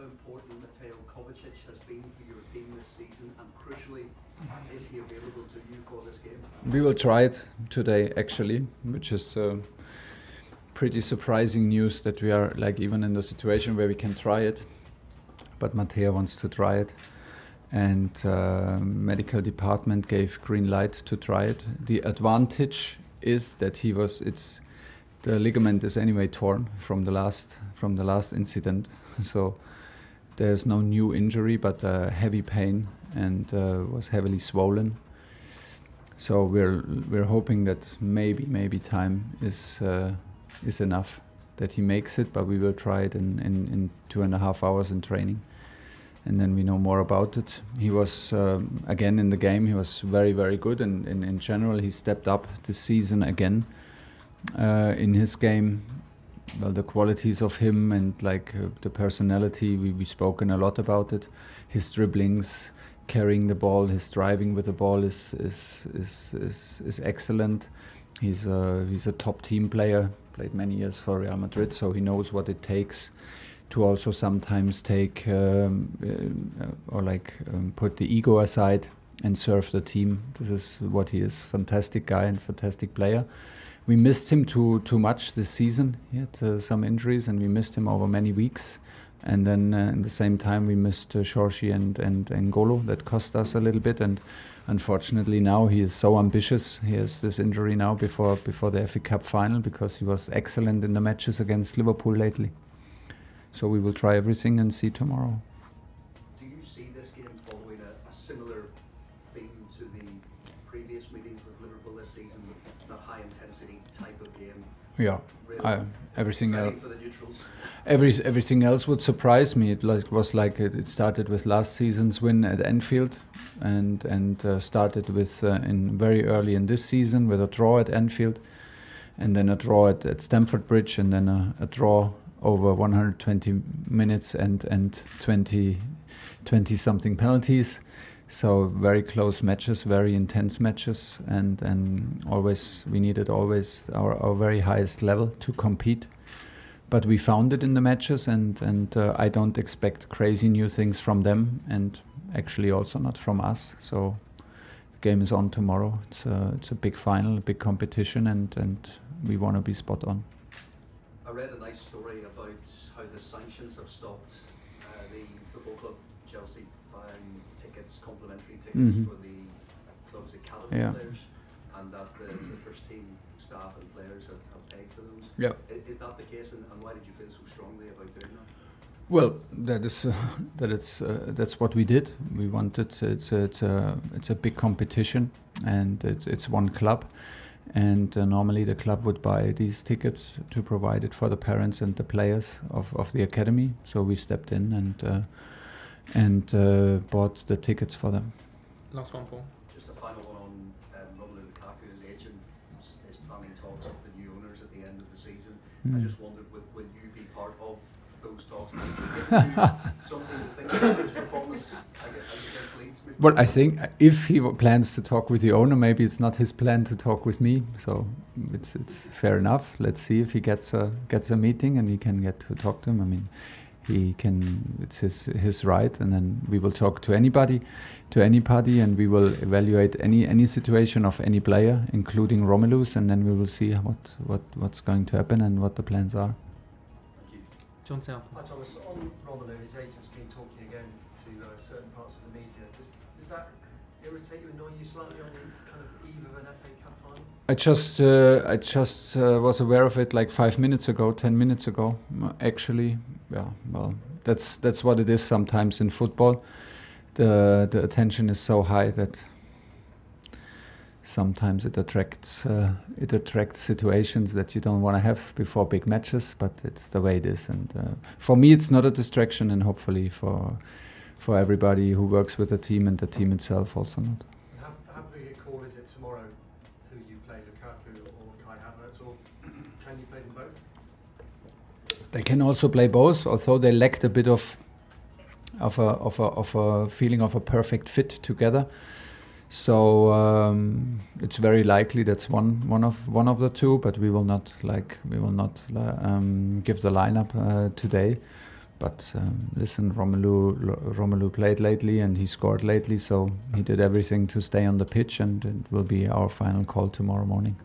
important Matteo Kovacic has been for your team this season, and crucially, is he available to you for this game? We will try it today, actually, which is pretty surprising news that we are like even in the situation where we can try it. But Matteo wants to try it, and medical department gave green light to try it. The advantage is that the ligament is anyway torn from the last incident, so there's no new injury, but heavy pain, and was heavily swollen. So we're hoping that maybe time is enough that he makes it, but we will try it in 2.5 hours in training, and then we know more about it. He was again in the game. He was very, very good, and in general he stepped up this season again in his game. Well, the qualities of him and the personality, we've spoken a lot about it. His dribblings, carrying the ball, his driving with the ball is excellent. He's a top team player. Played many years for Real Madrid, so he knows what it takes to also sometimes take put the ego aside and serve the team. This is what he is. Fantastic guy and fantastic player. We missed him too much this season. He had some injuries, and we missed him over many weeks. And then at the same time, we missed Chorshi and N'Golo. That cost us a little bit. And unfortunately, now he is so ambitious. He has this injury now before the FA Cup final, because he was excellent in the matches against Liverpool lately. So we will try everything and see tomorrow. Do you see this game following a similar theme to the previous meetings with Liverpool this season, with that high intensity type of game? Yeah, really everything else. For the neutrals? Everything else would surprise me. It started with last season's win at Anfield, and started with in very early in this season with a draw at Anfield, and then a draw at Stamford Bridge, and then a draw over 120 minutes and 20 something penalties. So very close matches, very intense matches, and always we needed our very highest level to compete. But we found it in the matches, and I don't expect crazy new things from them, and actually also not from us. So the game is on tomorrow. It's a big final, a big competition, and we want to be spot on. I read a nice story about how the sanctions have stopped the football club Chelsea buying complimentary tickets for the club's academy players, and that the first team staff and players have paid for those. Yeah. Is that the case, and why did you feel so strongly about doing that? Well, that's what we did. We wanted it's a big competition, and it's one club, and normally the club would buy these tickets to provide it for the parents and the players of the academy. So we stepped in and bought the tickets for them. Last one, Paul. Just a final one on Roman Lukaku. His agent is planning talks with the new owners at the end of the season. I just wondered, will you be part of those talks? Something to think about his performance against Leeds? Well, I think if he plans to talk with the owner, maybe it's not his plan to talk with me. So it's fair enough. Let's see if he gets a meeting and he can get to talk to him. I mean, he can. It's his right, and then we will talk to anybody, and we will evaluate any situation of any player, including Romulus, and then we will see what's going to happen and what the plans are. Thank you. John South. Hi Thomas, on Romelu, his agent's been talking again to certain parts of the media. Does that irritate you, annoy you slightly on the kind of eve of an FA Cup final? I just was aware of it like 10 minutes ago, actually. Yeah, well, that's what it is sometimes in football. The attention is so high that sometimes it attracts situations that you don't want to have before big matches, but it's the way it is. And for me, it's not a distraction, and hopefully for everybody who works with the team and the team itself also not. How big a call is it tomorrow who you play, Lukaku or Kai Havertz, or can you play them both? They can also play both, although they lacked a bit of a feeling of a perfect fit together. So it's very likely that's one of the two, but we will not give the lineup today. But listen, Romelu played lately and he scored lately, so he did everything to stay on the pitch, and it will be our final call tomorrow morning.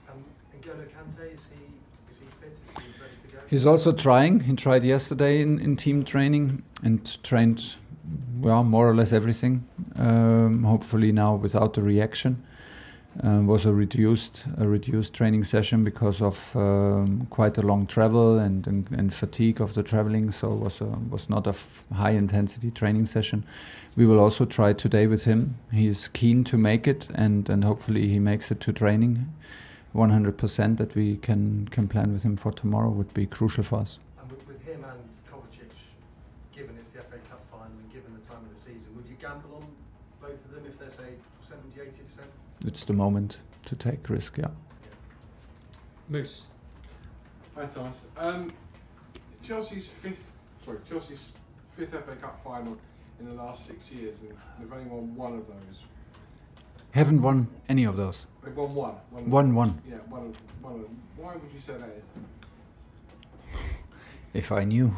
And Kante, is he fit? Is he ready to go? He's also trying. He tried yesterday in team training and trained, well, more or less everything. Hopefully now without the reaction. Was a reduced training session because of quite a long travel and fatigue of the traveling. So it was not a high intensity training session. We will also try today with him. He is keen to make it, and hopefully he makes it to training. 100% that we can plan with him for tomorrow would be crucial for us. And with him and Kovacic, given it's the FA Cup final and given the time of the season, would you gamble on both of them if they're, say, 70-80%? It's the moment to take risk, yeah. Moose. Hi Thomas. Chelsea's fifth FA Cup final in the last 6 years, and they've only won one of those. Haven't won any of those. They've won one. One. Yeah, one of them. Why would you say that is? If I knew,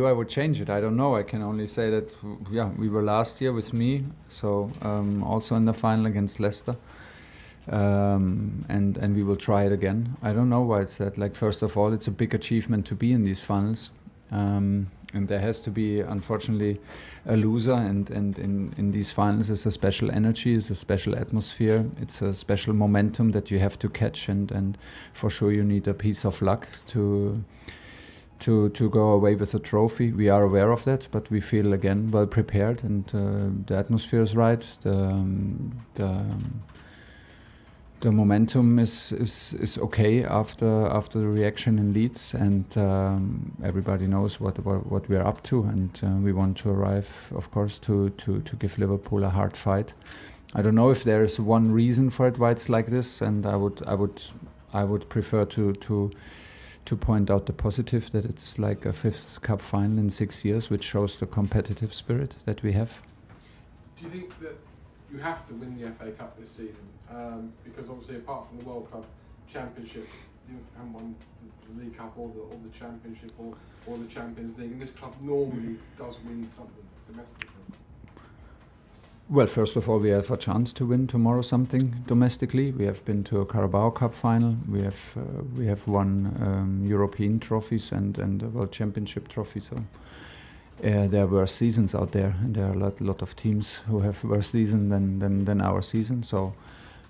I would change it. I don't know. I can only say that, yeah, we were last year with me, so also in the final against Leicester, and we will try it again. I don't know why it's that. Like, first of all, it's a big achievement to be in these finals, and there has to be, unfortunately, a loser. And in these finals, it's a special energy, it's a special atmosphere, it's a special momentum that you have to catch, and for sure you need a piece of luck to go away with a trophy. We are aware of that, but we feel again well prepared, and the atmosphere is right. The momentum is okay after the reaction in Leeds, and everybody knows what we are up to, and we want to arrive, of course, to give Liverpool a hard fight. I don't know if there is one reason for it why it's like this, and I would prefer to point out the positive, that it's like a fifth cup final in 6 years, which shows the competitive spirit that we have. Do you think that you have to win the FA Cup this season? Because obviously, apart from the World Club Championship, you haven't won the League Cup or the Championship or the Champions League, and this club normally does win something domestically. Well, first of all, we have a chance to win tomorrow something domestically. We have been to a Carabao Cup final. We have won European trophies and a World Championship trophy. So there were seasons out there, and there are a lot of teams who have worse season than our season. So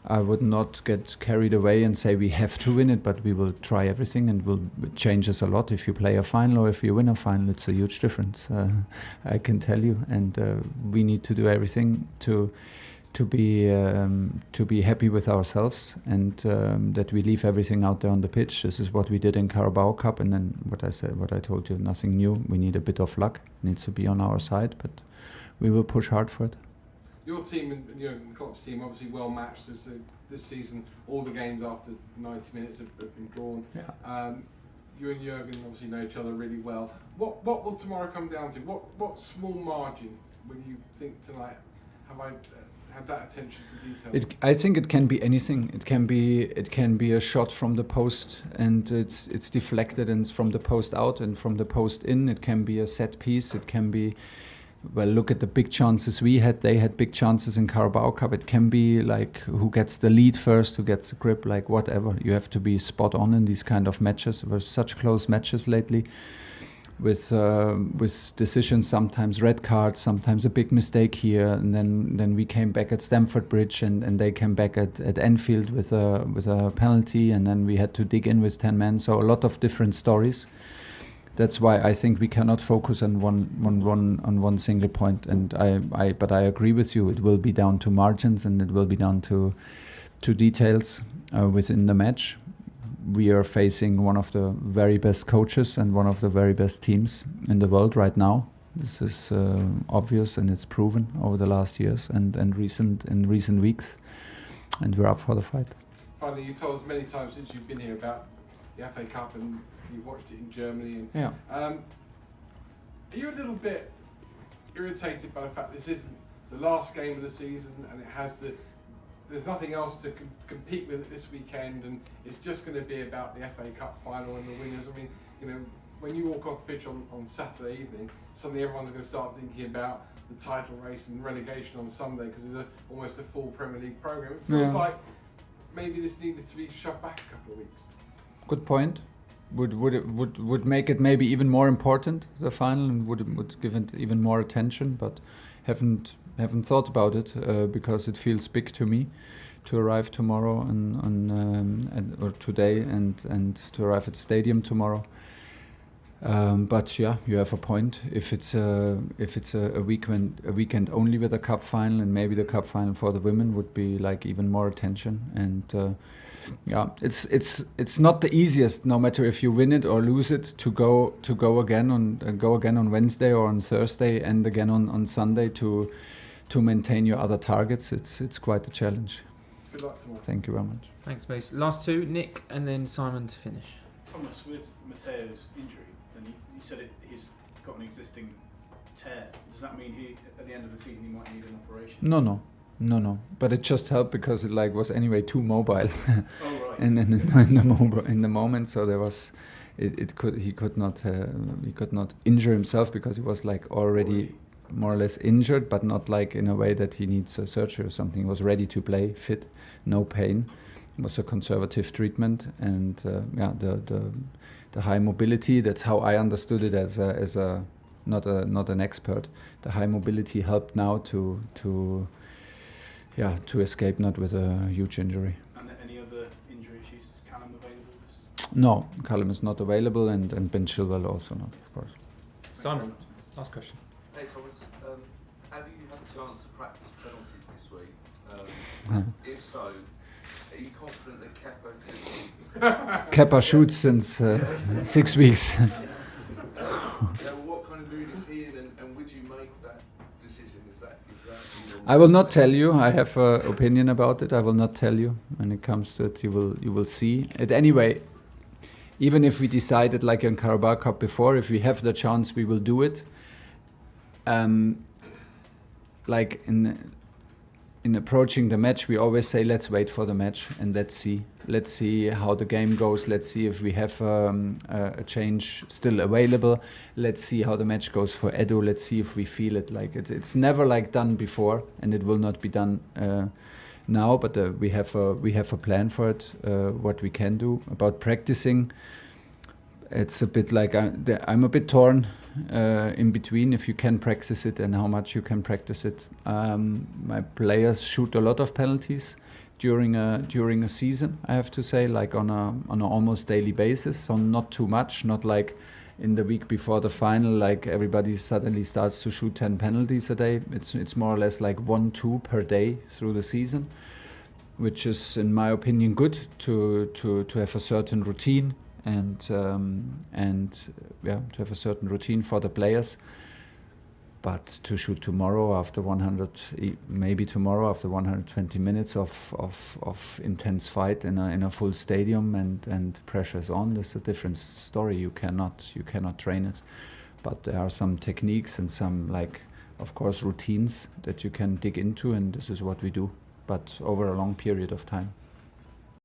I would not get carried away and say we have to win it, but we will try everything, and it changes a lot. If you play a final or if you win a final, it's a huge difference. I can tell you, and we need to do everything to be happy with ourselves, and that we leave everything out there on the pitch. This is what we did in Carabao Cup, and then what I told you, nothing new. We need a bit of luck. It needs to be on our side, but we will push hard for it. Your team and Klopp's team obviously well matched this season. All the games after 90 minutes have been drawn. Yeah. You and Jurgen obviously know each other really well. What will tomorrow come down to? What small margin will you think tonight? Have I had that attention to detail? I think it can be anything. It can be a shot from the post, and it's deflected, and it's from the post out and from the post in. It can be a set piece. It can be, well, look at the big chances we had. They had big chances in Carabao Cup. It can be like who gets the lead first, who gets the grip, like whatever. You have to be spot on in these kind of matches. There were such close matches lately, with decisions, sometimes red cards, sometimes a big mistake here, and then we came back at Stamford Bridge, and they came back at Anfield with a penalty, and then we had to dig in with 10 men. So a lot of different stories. That's why I think we cannot focus on one single point. And but I agree with you. It will be down to margins, and it will be down to details within the match. We are facing one of the very best coaches and one of the very best teams in the world right now. This is obvious, and it's proven over the last years and in recent weeks. And we're up for the fight. Finally, you told us many times since you've been here about the FA Cup, and you watched it in Germany. And, yeah. Are you a little bit irritated by the fact this isn't the last game of the season, and there's nothing else to compete with this weekend, and it's just going to be about the FA Cup final and the winners? I mean, when you walk off the pitch on Saturday evening, suddenly everyone's going to start thinking about the title race and relegation on Sunday because there's almost a full Premier League programme. It feels like maybe this needed to be shoved back a couple of weeks. Good point. Would make it maybe even more important, the final, and would give it even more attention, but haven't thought about it because it feels big to me to arrive tomorrow or today and to arrive at the stadium tomorrow. But yeah, you have a point. If it's a weekend only with a cup final, and maybe the cup final for the women would be like even more attention. And yeah, it's not the easiest, no matter if you win it or lose it, to go again on Wednesday or on Thursday and again on Sunday to maintain your other targets. It's quite a challenge. Good luck tomorrow. Thank you very much. Thanks, Mace. Last two, Nick and then Simon to finish. Thomas, with Matteo's injury, and you said he's got an existing tear. Does that mean at the end of the season he might need an operation? No. But it just helped because it was anyway too mobile. Oh right. in the moment, so there was he could not injure himself because he was already more or less injured, but not in a way that he needs a surgery or something. He was ready to play, fit, no pain. It was a conservative treatment, and the high mobility. That's how I understood it as a not an expert. The high mobility helped now to escape not with a huge injury. And any other injury issues? Is Callum available? No, Callum is not available, and Ben Chilwell also not, of course. Simon, last question. Hey Thomas, have you had a chance to practice penalties this week? If so, are you confident that Kepa Kepa shoots since 6 weeks. What kind of mood is he in, and would you make that decision? Is that I will not tell you. I have an opinion about it. I will not tell you. When it comes to it, you will see it anyway. Even if we decided, like in Carabao Cup before, if we have the chance, we will do it. Like in approaching the match, we always say, let's wait for the match and let's see how the game goes. Let's see if we have a change still available. Let's see how the match goes for Edo. Let's see if we feel it. Like it's never done before, and it will not be done now. But we have a plan for it. What we can do about practicing. It's a bit like I'm a bit torn in between if you can practice it and how much you can practice it. My players shoot a lot of penalties during a season, I have to say, on an almost daily basis. So not too much, not like in the week before the final, everybody suddenly starts to shoot 10 penalties a day. It's more or less 1-2 per day through the season, which is, in my opinion, good to have a certain routine. And to have a certain routine for the players, but to shoot tomorrow after 120 minutes of intense fight in a full stadium and pressure's on, this is a different story. You cannot train it, but there are some techniques and some of course routines that you can dig into, and this is what we do, but over a long period of time.